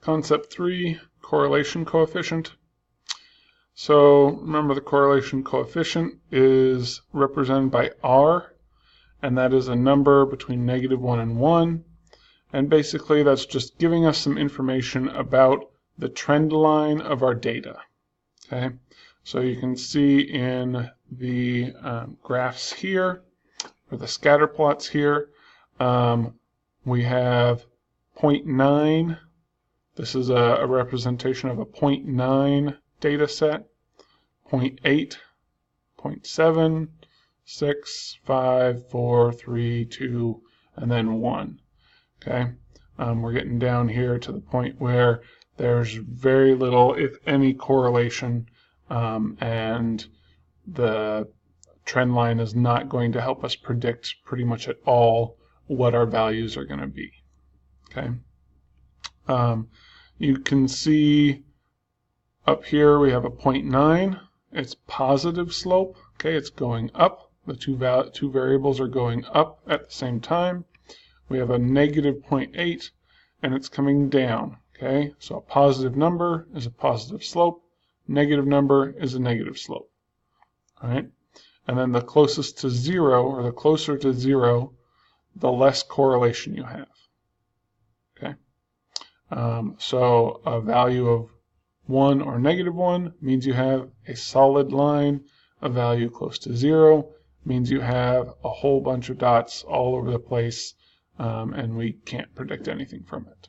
Concept 3, correlation coefficient. So remember, the correlation coefficient is represented by R, and that is a number between -1 and 1. And basically that's just giving us some information about the trend line of our data. Okay, so you can see in the graphs here, or the scatter plots here, we have 0.9. This is a representation of a 0.9 data set, 0.8, 0.7, 6, 5, 4, 3, 2, and then 1. Okay, we're getting down here to the point where there's very little, if any, correlation, and the trend line is not going to help us predict pretty much at all what our values are going to be. Okay, you can see up here we have a 0.9. It's positive slope. Okay, it's going up. The two variables are going up at the same time. We have a -0.8, and it's coming down. Okay, so a positive number is a positive slope. Negative number is a negative slope. All right, and then the closest to 0, or the closer to 0, the less correlation you have. Okay, so a value of 1 or -1 means you have a solid line. A value close to 0 means you have a whole bunch of dots all over the place, and we can't predict anything from it.